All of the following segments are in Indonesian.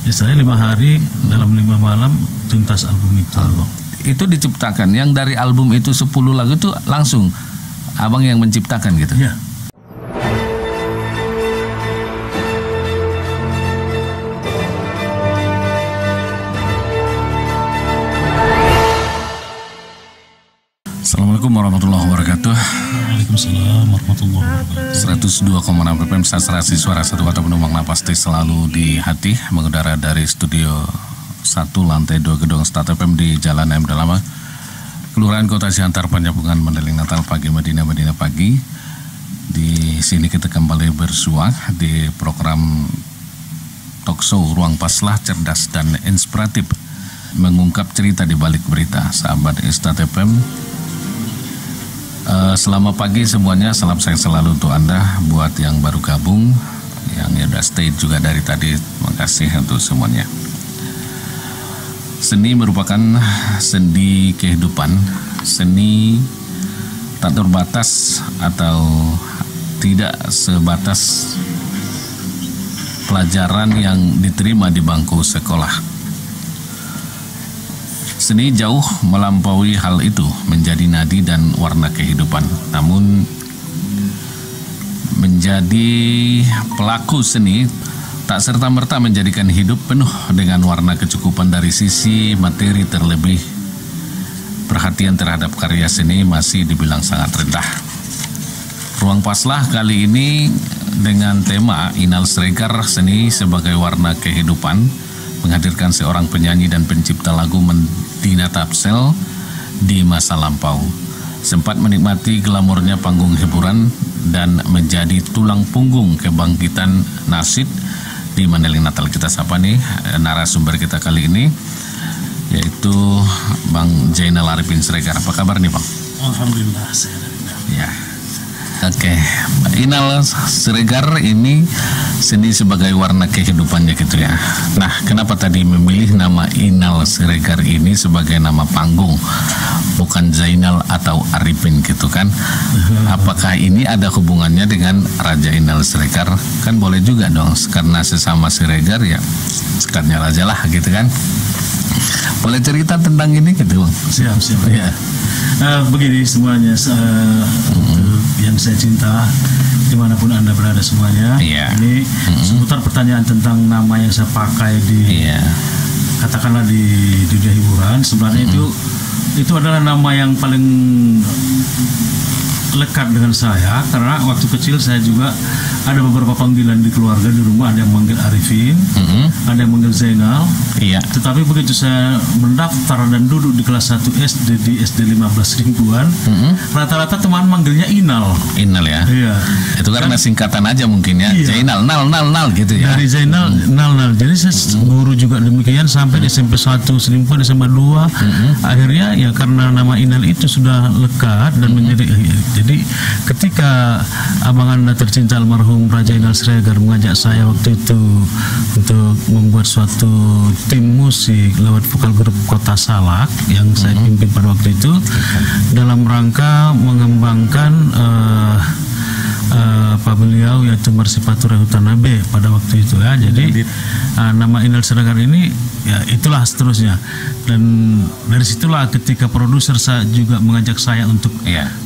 Istilahnya 5 hari dalam 5 malam tuntas album itu. Itu diciptakan, yang dari album itu 10 lagu itu langsung abang yang menciptakan gitu? Iya. Assalamualaikum warahmatullahi wabarakatuh. Waalaikumsalam warahmatullahi wabarakatuh. 102,6 FM Sastrasi Suara Satu Kata Penumpang Napas selalu di hati, mengudara dari studio 1 lantai 2 gedung Start FM di Jalan M Dalama, Kelurahan Kota Siantar, Panjabungan, Mandeling, Natal pagi, Madinah pagi. Di sini kita kembali bersua di program talkshow Ruang Paslah, cerdas dan inspiratif, mengungkap cerita di balik berita. Sahabat Start FM, selamat pagi semuanya, salam sayang selalu untuk Anda. Buat yang baru gabung, yang udah stay juga dari tadi, terima kasih untuk semuanya. Seni merupakan sendi kehidupan, seni tak terbatas atau tidak sebatas pelajaran yang diterima di bangku sekolah. Seni jauh melampaui hal itu, menjadi nadi dan warna kehidupan. Namun menjadi pelaku seni tak serta-merta menjadikan hidup penuh dengan warna kecukupan dari sisi materi. Terlebih perhatian terhadap karya seni masih dibilang sangat rendah. Ruang Paslah kali ini dengan tema Inal Siregar, seni sebagai warna kehidupan, menghadirkan seorang penyanyi dan pencipta lagu Medina Tapsel di masa lampau. Sempat menikmati glamornya panggung hiburan dan menjadi tulang punggung kebangkitan nasyid di Mandeling, Natal. Kita sapa nih narasumber kita kali ini, yaitu Bang Zainal Arifin Siregar. Apa kabar nih Bang? Alhamdulillah, saya ya. Oke, Inal Siregar ini seni sebagai warna kehidupannya gitu ya. Nah, kenapa tadi memilih nama Inal Siregar ini sebagai nama panggung, bukan Zainal atau Arifin gitu kan? Apakah ini ada hubungannya dengan Raja Inal Siregar? Kan boleh juga dong, karena sesama Siregar ya sekatnya raja lah gitu kan? Boleh cerita tentang ini gitu Bang? Siap. Ya. Begini semuanya, yang saya cinta dimanapun Anda berada semuanya. Ini seputar pertanyaan tentang nama yang saya pakai di katakanlah di dunia hiburan. Sebenarnya itu adalah nama yang paling lekat dengan saya, karena waktu kecil saya juga ada beberapa panggilan di keluarga, di rumah ada yang manggil Arifin, ada yang manggil Zainal. Tetapi begitu saya mendaftar dan duduk di kelas 1 SD di SD 15 ribuan, rata-rata teman manggilnya Inal. Inal ya? Iya. Itu karena singkatan aja mungkin ya. Iya. Zainal, nal gitu ya. Dari Zainal, nal. Jadi saya guru juga demikian sampai di SMP 1, Selimpuan, SMP 2. Akhirnya ya karena nama Inal itu sudah lekat dan menjadi. Jadi ketika abang Anda tercinta almarhum Raja Inal Siregar mengajak saya waktu itu untuk membuat suatu tim musik lewat vokal grup Kota Salak yang saya pimpin pada waktu itu, dalam rangka mengembangkan Pak beliau yaitu Marsipatura Hutana B pada waktu itu ya. Jadi nama Inal Siregar ini ya itulah seterusnya, dan dari situlah ketika produser saya juga mengajak saya untuk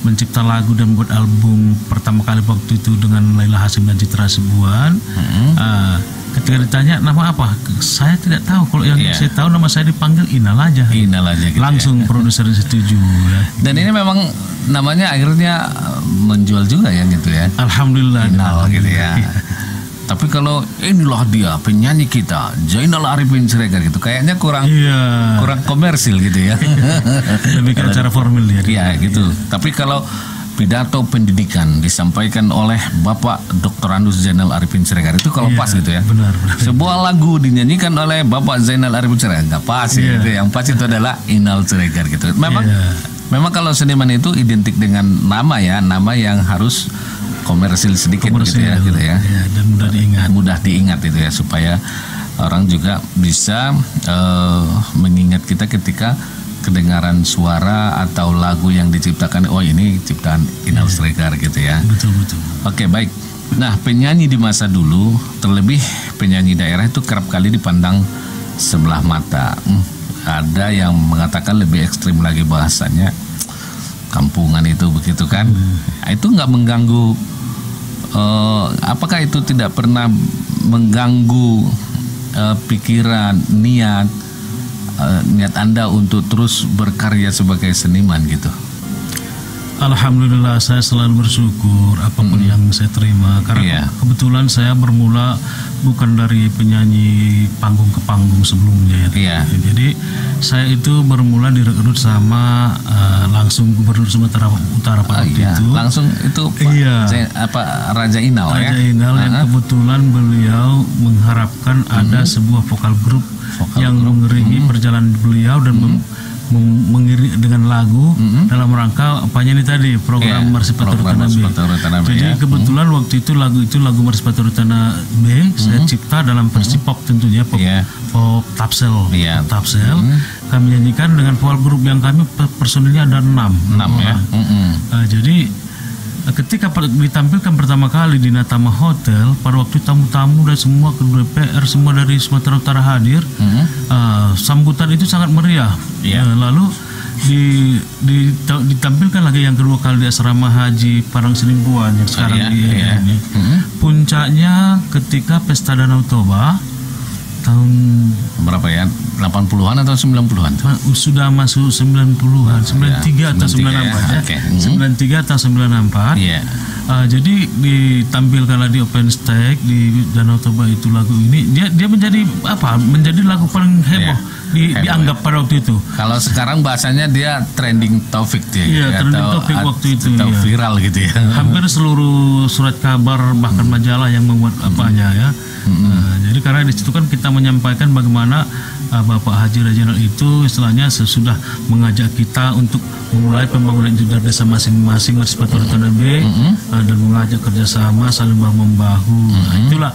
mencipta lagu dan buat album pertama kali waktu itu dengan Laila Hasim dan Citra Sibuan. Ketika ditanya nama apa, saya tidak tahu. Kalau yang saya tahu nama saya dipanggil Inal aja gitu, langsung produser setuju ya. Dan ini memang namanya akhirnya menjual juga ya gitu ya. Alhamdulillah. Inal gitu ya. Tapi kalau inilah dia penyanyi kita Zainal Arifin Siregar gitu, kayaknya kurang komersil gitu ya. Lebih ke acara formal ya. Iya gitu. Tapi kalau pidato pendidikan disampaikan oleh Bapak Dr. Andus Zainal Arifin Siregar itu kalau pas gitu ya. Benar. Sebuah lagu dinyanyikan oleh Bapak Zainal Arifin Siregar nggak pas ya. Gitu. Yang pas itu adalah Inal Siregar gitu. Memang kalau seniman itu identik dengan nama ya, nama yang harus komersil sedikit gitu ya. Dan mudah diingat itu ya, supaya orang juga bisa mengingat kita ketika kedengaran suara atau lagu yang diciptakan, oh ini ciptaan Inal Siregar gitu ya. Betul. Oke, baik. Nah, penyanyi di masa dulu, terlebih penyanyi daerah itu kerap kali dipandang sebelah mata. Ada yang mengatakan lebih ekstrim lagi bahasanya, kampungan itu begitu kan. Itu nggak mengganggu, apakah itu tidak pernah mengganggu pikiran, niat Anda untuk terus berkarya sebagai seniman gitu? Alhamdulillah, saya selalu bersyukur apapun yang saya terima, karena kebetulan saya bermula bukan dari penyanyi panggung ke panggung sebelumnya ya. Jadi saya itu bermula direkrut sama langsung Gubernur Sumatera Utara pada waktu itu. Langsung itu Raja Inal Raja Inal yang kebetulan beliau mengharapkan ada sebuah vokal grup yang mengiringi perjalanan beliau dan mengiring dengan lagu dalam rangka apanya ini tadi program Marsipator Tanah B. Jadi kebetulan waktu itu lagu Marsipator Tanah B saya cipta dalam versi pop tentunya, pop Tapsel. Kami nyanyikan dengan vokal grup yang kami personilnya ada 6 ya. Jadi ketika ditampilkan pertama kali di Natama Hotel, pada waktu tamu-tamu dan semua kedua DPR semua dari Sumatera Utara hadir, sambutan itu sangat meriah. Lalu ditampilkan lagi yang kedua kali di Asrama Haji Parang Senimbuan yang sekarang ini. Puncaknya ketika Pesta Danau Toba tahun berapa ya? 80-an atau 90-an? Sudah masuk 90-an, 93 atau 94 ya. 93 atau 94. Jadi ditampilkanlah di Open Stage di Danau Toba itu lagu ini. Dia menjadi menjadi lagu paling heboh dianggap pada waktu itu. Kalau sekarang bahasanya dia trending topik trending topik waktu itu. Viral gitu ya. Hampir seluruh surat kabar bahkan majalah yang membuat apanya ya. Jadi karena di situ kan kita menyampaikan bagaimana Bapak Haji Rajanal itu istilahnya sesudah mengajak kita untuk memulai pembangunan di desa masing-masing Marsipator Tanah B dan mengajak kerjasama saling bahu-membahu. Itulah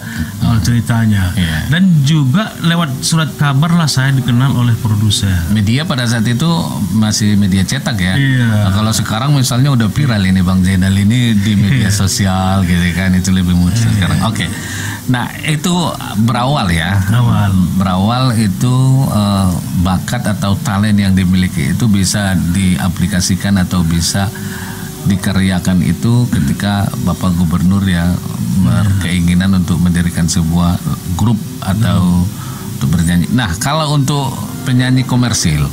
ceritanya. Dan juga lewat surat kabar lah saya dikenal oleh produser. Media pada saat itu masih media cetak ya. Nah, kalau sekarang misalnya udah viral ini Bang Zainal ini di media sosial gitu kan, itu lebih mudah sekarang. Nah itu berawal ya. Berawal itu bakat atau talent yang dimiliki itu bisa diaplikasikan atau bisa dikaryakan itu ketika Bapak Gubernur ya berkeinginan untuk mendirikan sebuah grup atau untuk bernyanyi. Nah kalau untuk penyanyi komersil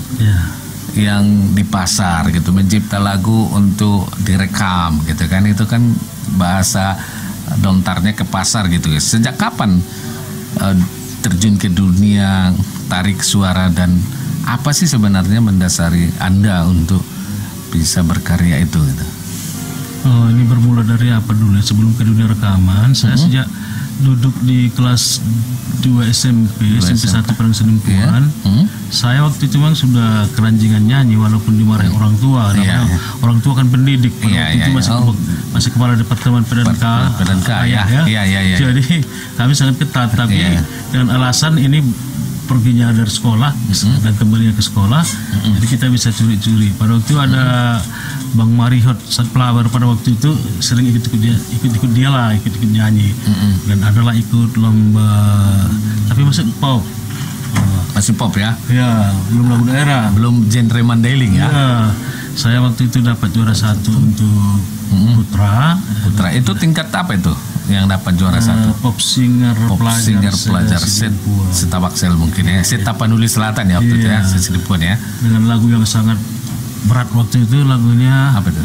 yang di pasar gitu mencipta lagu untuk direkam gitu kan, itu kan bahasa dontarnya ke pasar gitu. Sejak kapan terjun ke dunia tarik suara dan apa sih sebenarnya mendasari Anda untuk bisa berkarya itu gitu? Ini bermula dari apa dulu ya? Sebelum ke dunia rekaman, saya sejak duduk di kelas 2 SMP 1 Parang Senimbuan, saya waktu itu memang sudah keranjingan nyanyi walaupun dimarahin orang tua. Orang tua kan pendidik pada waktu itu masih kepala departemen PDNK. Jadi kami sangat ketat, tapi dengan alasan ini perginya dari sekolah dan kembalinya ke sekolah, jadi kita bisa curi-curi. Pada waktu itu ada Bang Marihot Satplawer pada waktu itu sering ikut nyanyi dan adalah ikut lomba, tapi masih pop. Masih pop ya? Ya, belum lagu daerah, belum genre Mandailing ya. Saya waktu itu dapat juara 1 untuk Putra itu tingkat apa itu yang dapat juara 1? Pop singer pelajar Setabaksel mungkin ya. Setapanuli Selatan ya waktu itu ya, Sesedipuan ya. Dengan lagu yang sangat berat waktu itu, lagunya apa itu?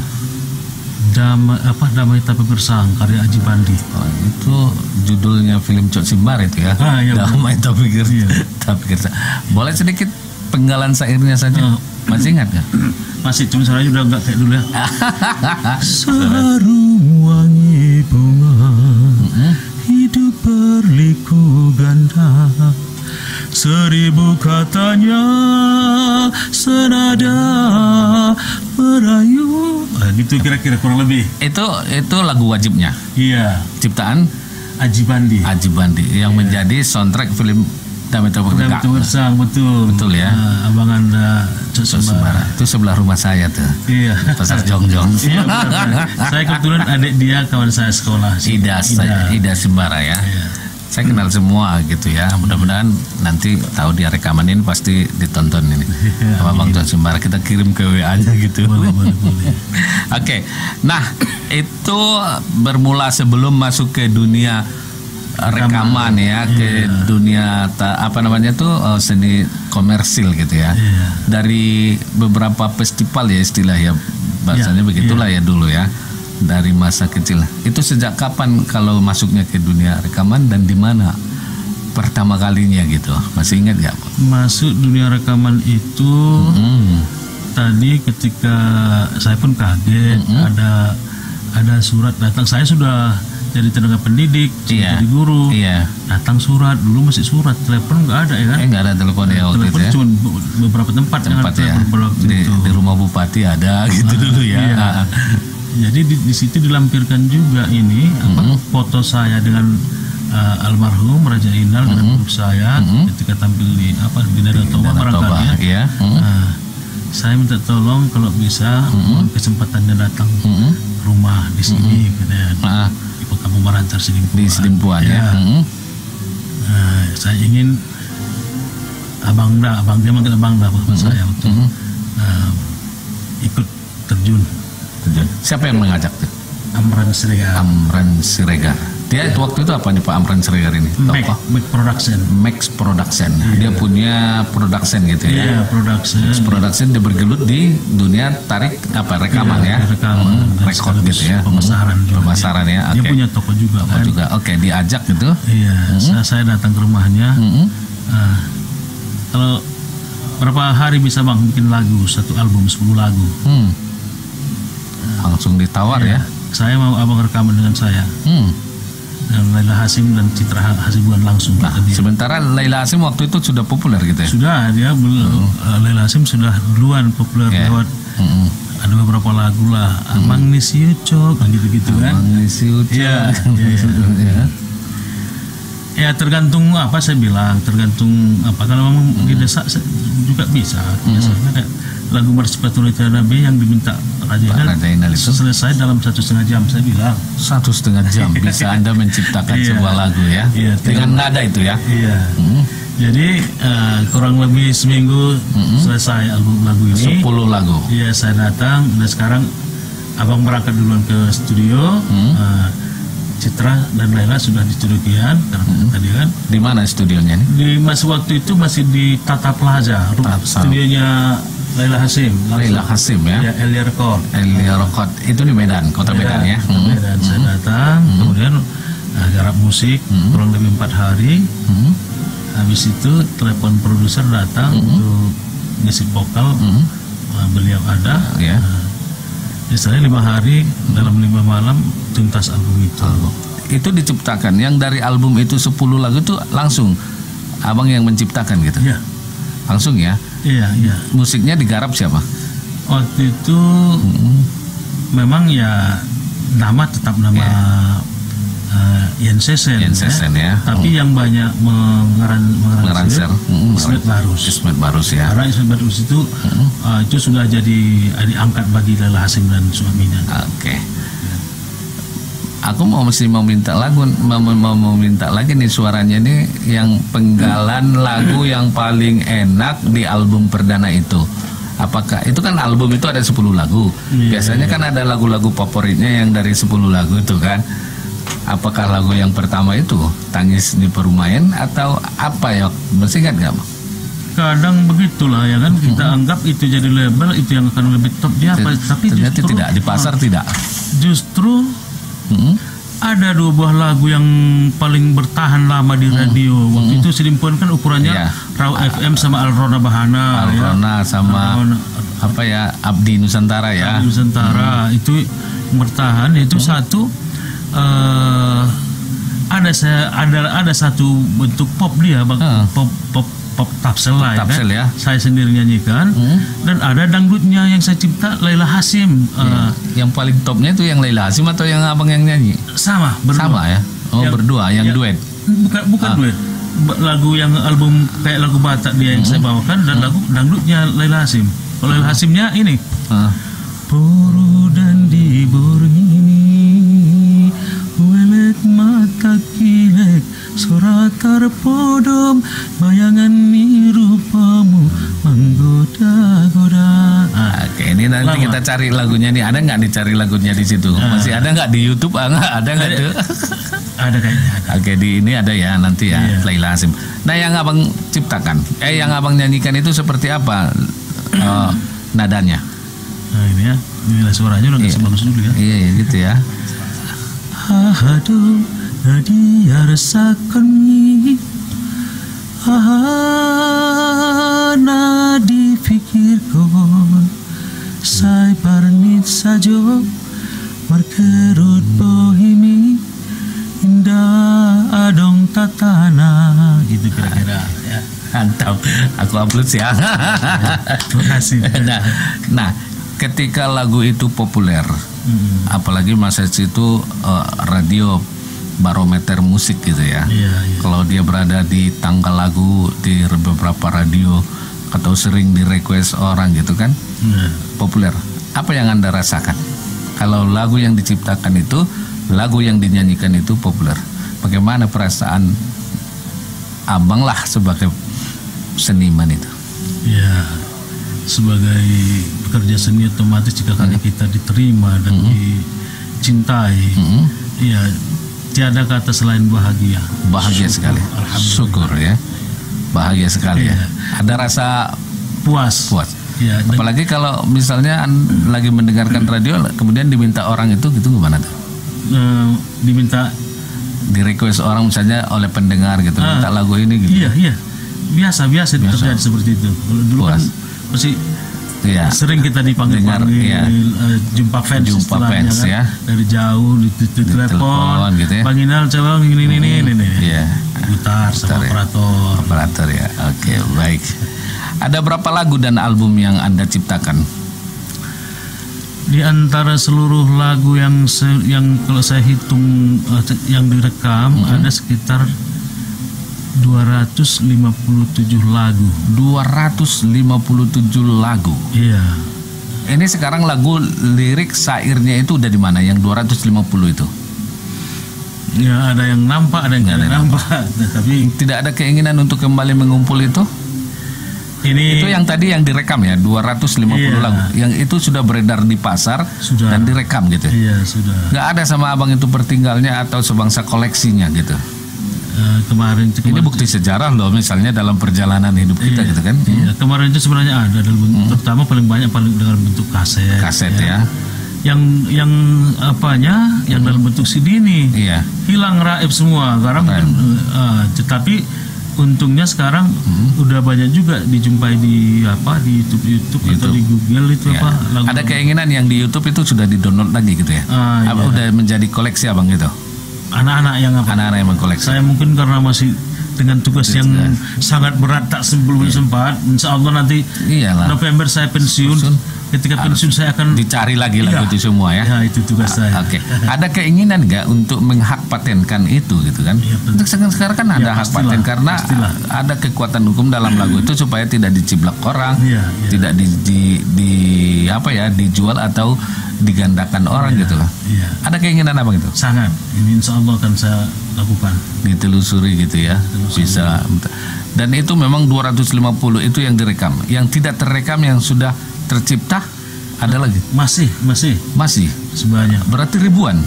Damai Tapi Gersang karya Aji Bandi. Itu judulnya film Cok Simbar itu ya. Damai Tapi Gersang. Boleh sedikit penggalan syairnya saja? Masih ingat nggak? Masih, cuma suaranya udah nggak kayak dulu ya. Sarung wangi bunga, hidup berliku ganda, 1000 katanya senada merayu. Gitu kira-kira kurang lebih. Itu lagu wajibnya. Iya. Ciptaan Aji Bandi yang menjadi soundtrack film Damai Damai Temersang, betul. Betul ya. Abang Anda Cok Sembara. Itu sebelah rumah saya tuh. Iya. Pasar Jongjong. Iya, saya kebetulan adik dia kawan saya sekolah. Ida Sembara ya. Iya. Saya kenal semua gitu ya. Mudah-mudahan nanti tahu dia rekaman ini pasti ditonton ini. Sama Bang Cok Sembara, kita kirim ke WA-nya gitu. Boleh. Oke. Nah, itu bermula sebelum masuk ke dunia rekaman ya, ke dunia seni komersil gitu ya. Dari beberapa festival ya istilah ya, bahasanya begitulah ya dulu ya. Dari masa kecil. Itu sejak kapan kalau masuknya ke dunia rekaman dan di mana pertama kalinya gitu? Masih ingat nggak? Masuk dunia rekaman itu tadi ketika saya pun kaget, ada surat datang. Saya sudah jadi tenaga pendidik, jadi guru. Datang surat, dulu masih surat, telepon nggak ada ya kan? Nggak ada telepon ya waktu itu ya? Cuma beberapa tempat ya. Di rumah bupati ada gitu dulu ya. Jadi di situ dilampirkan juga ini foto saya dengan almarhum Raja Inal dengan grup saya ketika tampil di Danau Toba barangkali ya. Saya minta tolong kalau bisa kesempatannya datang rumah di sini di Kampung Marancar Sidimpuan. Di Sidimpuan ya. Saya ingin Abang dia manggil Abang bapak saya waktu ikut terjun. Siapa yang mengajak tuh? Amran Siregar. Dia waktu itu apa nih Pak Amran Siregar ini? Max Production. Dia punya production gitu ya. Iya, production dia bergelut di dunia rekaman ya. Rekod gitu ya. Pemasaran ya. Dia punya toko juga kan. Oke, diajak gitu. Iya, saya datang ke rumahnya. Kalau berapa hari bisa Bang bikin lagu, satu album 10 lagu. Langsung ditawar ya. Saya mau Abang rekaman dengan saya. Dan Laila Hasim dan Citra Hasibuan langsung. Sementara Laila Hasim waktu itu sudah populer gitu ya? Sudah, Laila Hasim sudah duluan populer lewat ada beberapa lagu lah. Amang Nisi Ucok, gitu-gitu kan. Amang Nisi Ucok. Ya tergantung apa saya bilang, tergantung apa. Kalau memang didesak juga bisa. Biasanya kayak lagu Marsipatu Nabi yang diminta Raja Inal itu selesai dalam 1,5 jam, saya bilang. 1,5 jam bisa Anda menciptakan sebuah lagu ya, dengan nada itu ya. Jadi kurang lebih seminggu selesai album lagu ini. 10 lagu. Iya, saya datang. Dan sekarang Abang berangkat duluan ke studio. Citra dan Laila sudah di studio Kian tadi kan. Di mana studionya nih? Di waktu itu masih di Tata Plaza, studionya Laila Hasim ya. Elia Record itu di Medan, kota Medan ya. Medan. Saya datang, kemudian garap musik kurang lebih 4 hari. Habis itu telepon produser datang untuk ngisi vokal. Beliau ada. Misalnya 5 hari, dalam 5 malam tuntas album itu. Itu diciptakan, yang dari album itu 10 lagu itu langsung Abang yang menciptakan gitu? Iya. Langsung ya? Iya. Musiknya digarap siapa? Waktu itu memang ya nama tetap nama Yen Sesen ya. Tapi yang banyak mengaransir Ismet Barus ya. Karena Ismet Barus itu sudah jadi diangkat bagi Laila Hasim dan suaminya. Oke. Aku mau minta lagi nih suaranya nih yang penggalan lagu yang paling enak di album perdana itu. Apakah itu kan album itu ada 10 lagu. Biasanya kan ada lagu-lagu favoritnya yang dari 10 lagu itu kan. Apakah lagu yang pertama itu Tangis di Perumahan atau apa ya? Masih ingat nggak? Kadang begitulah ya kan, kita anggap itu jadi label itu yang akan lebih top dia, tapi ternyata justru tidak di pasar tidak. Justru ada 2 buah lagu yang paling bertahan lama di radio. Waktu itu Sidimpuan kan ukurannya Raw FM sama Alrona Bahana. Sama apa ya, Abdi Nusantara ya. Abdi Nusantara itu bertahan, itu satu. Ada satu bentuk pop dia, pop Tapsel lah ya. Saya sendiri nyanyikan. Dan ada dangdutnya yang saya cipta Laila Hasim. Yang paling topnya itu yang Laila Hasim atau yang Abang yang nyanyi? Sama, berdua. Sama ya. Berdua, yang duet. Bukan duet. lagu yang album kayak lagu Batak dia yang saya bawakan, dan lagu dangdutnya Laila Hasyim. Kalau Laila Hasyimnya ini Poro dan di borngini welek mata kilek surat terpodom bayangan ni rupamu menggoda-goda. Oke, ini nanti kita cari lagunya nih. Ada nggak dicari lagunya di situ? Masih ada nggak di YouTube? Nggak ada nggak tuh? Ada kayaknya. Oke, di ini ada ya nanti ya, Laila Hasyim. Nah, yang abang ciptakan, yang abang nyanyikan itu seperti apa nadanya? Nah ini ya, inilah suaranya udah nggak sebagus dulu ya. Iya gitu ya. Aduh, nadia resakoni, nadi fikirkon, saya parnit sajo, merkerut bohimi, indah adong tatana, gitu kira-kira. Ya. Mantap, aku upload ya. Terima kasih. Nah, ketika lagu itu populer, apalagi masa itu radio barometer musik gitu ya. Kalau dia berada di tanggal lagu di beberapa radio atau sering di request orang gitu kan, populer. Apa yang Anda rasakan? Kalau lagu yang diciptakan itu, lagu yang dinyanyikan itu populer, bagaimana perasaan abang lah sebagai seniman itu? Ya, sebagai pekerja seni otomatis jika karya kita diterima dan dicintai, ya tiada kata selain bahagia. Bahagia sekali. Syukur ya. Bahagia sekali ya. Ada rasa puas. Ya, apalagi kalau misalnya lagi mendengarkan radio kemudian diminta orang itu gitu, gimana tuh? Diminta di request orang misalnya oleh pendengar gitu, minta lagu ini gitu. Iya. Biasa terjadi seperti itu. Kalau dulu kan masih sering kita dipanggil jumpa fans kan? Ya. Dari jauh di telepon gitu ya. Bang Inal coba ini. Gitar sama operator ya. Oke, baik. Ada berapa lagu dan album yang Anda ciptakan? Di antara seluruh lagu yang kalau saya hitung yang direkam ada sekitar 257 lagu. 257 lagu. Iya. Ini sekarang lagu lirik syairnya itu udah di mana? Yang 250 itu? Ya, ada yang nampak, ada yang tidak nampak. Nah, tapi tidak ada keinginan untuk kembali mengumpul itu? Itu yang tadi yang direkam ya, 250 lagu. Yang itu sudah beredar di pasar dan direkam gitu. Iya, sudah. Nggak ada sama abang itu pertinggalnya atau sebangsa koleksinya gitu? Kemarin ini bukti sejarah loh, misalnya dalam perjalanan hidup kita gitu kan. Iya, kemarin itu sebenarnya ada dalam bentuk, terutama paling dengan bentuk kaset ya. Yang apanya yang dalam bentuk CD ini hilang raib semua sekarang tetapi untungnya sekarang udah banyak juga dijumpai di YouTube atau di Google itu lagu. Ada keinginan yang di YouTube itu sudah di-download lagi gitu ya. Udah menjadi koleksi abang gitu. Anak-anak yang mengkoleksi. Saya mungkin karena masih dengan tugas yang sangat berat tak sebelum sempat. Insya Allah nanti November saya pensiun. Ketika pensiun saya akan dicari lagi lagu itu semua ya. Ya, itu tugas saya. Oke. Ada keinginan nggak untuk menghak patenkan itu gitu kan? Ya, untuk sekarang kan ada hak paten karena ada kekuatan hukum dalam lagu itu supaya tidak diciblak orang, tidak dijual atau digandakan orang gitu loh. Ada keinginan apa gitu? Sangat. Ini insya Allah akan saya lakukan. Ditelusuri gitu ya. Bisa. Dan itu memang 250 itu yang direkam. Yang tidak terekam yang sudah tercipta ada lagi? Masih sebanyak. Berarti ribuan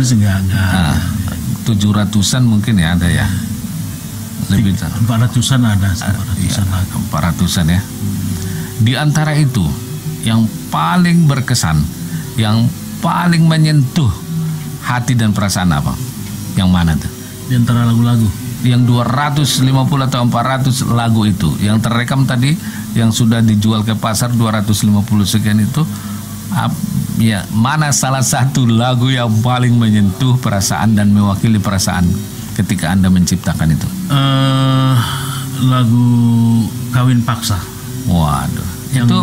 sih enggak. 700-an mungkin ya ada ya. Lebih 400-an ada. 400-an ya. Di antara itu yang paling berkesan, yang paling menyentuh hati dan perasaan apa? Yang mana tuh? Di antara lagu-lagu yang 250 atau 400 lagu itu yang terekam tadi, yang sudah dijual ke pasar 250 sekian itu, mana salah satu lagu yang paling menyentuh perasaan dan mewakili perasaan ketika Anda menciptakan itu? Lagu Kawin Paksa. Waduh, itu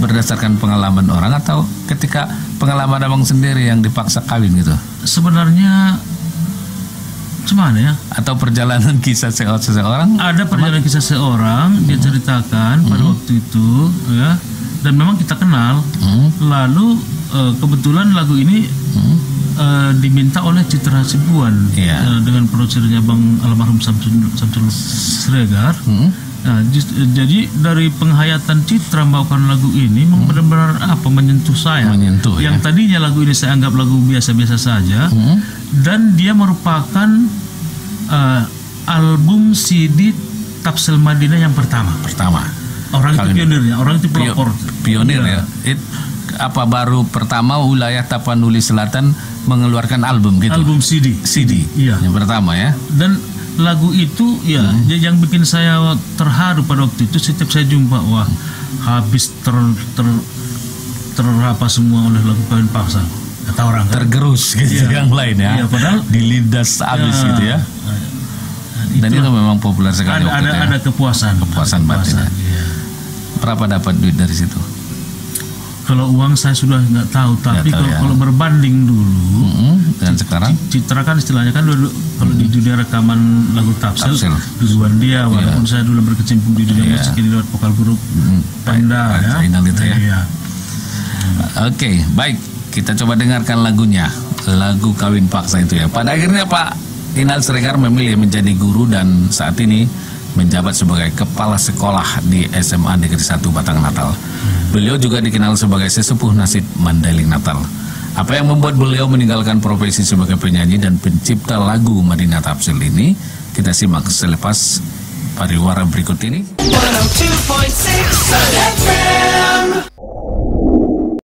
berdasarkan pengalaman orang atau ketika pengalaman abang sendiri yang dipaksa kawin gitu? Sebenarnya Cuman ya. Atau perjalanan kisah seseorang? Ada perjalanan kisah seorang, dia ceritakan pada waktu itu, ya. Dan memang kita kenal. Lalu kebetulan lagu ini diminta oleh Citra Hasibuan dengan produsernya Bang almarhum Samsul Siregar. Nah, jadi dari penghayatan Citra membawakan lagu ini memang benar-benar menyentuh saya. Yang tadinya lagu ini saya anggap lagu biasa-biasa saja, dan dia merupakan album CD Tapsel Madinah yang pertama. Orang itu pionirnya, orang itu pelopor. Pionir ya. Apa baru pertama wilayah Tapanuli Selatan mengeluarkan album gitu? Album CD. Iya. Yang pertama ya. Dan lagu itu yang bikin saya terharu pada waktu itu, setiap saya jumpa, wah, habis terapa semua oleh lagu Kawin Paksa. Kata orang kan? Tergerus gitu yang lain ya. Padahal dilindas habis gitu ya. Dan itu memang populer sekali. Ada kepuasan batin. Berapa dapat duit dari situ? Kalau uang saya sudah nggak tahu, tapi kalau berbanding dulu dan sekarang, Citra kan istilahnya kan dulu kalau di dunia rekaman lagu Tapsel duluan dia, walaupun saya dulu berkecimpung di dunia musik ini lewat vokal grup Panda ya. Oke, baik, kita coba dengarkan lagunya, lagu Kawin Paksa itu ya. Pada akhirnya Pak Inal Siregar memilih menjadi guru dan saat ini menjabat sebagai kepala sekolah di SMA Negeri 1 Batang Natal. Beliau juga dikenal sebagai sesepuh nasib Mandailing Natal. Apa yang membuat beliau meninggalkan profesi sebagai penyanyi dan pencipta lagu Madinah Tapsel ini, kita simak selepas pariwara berikut ini. 102.6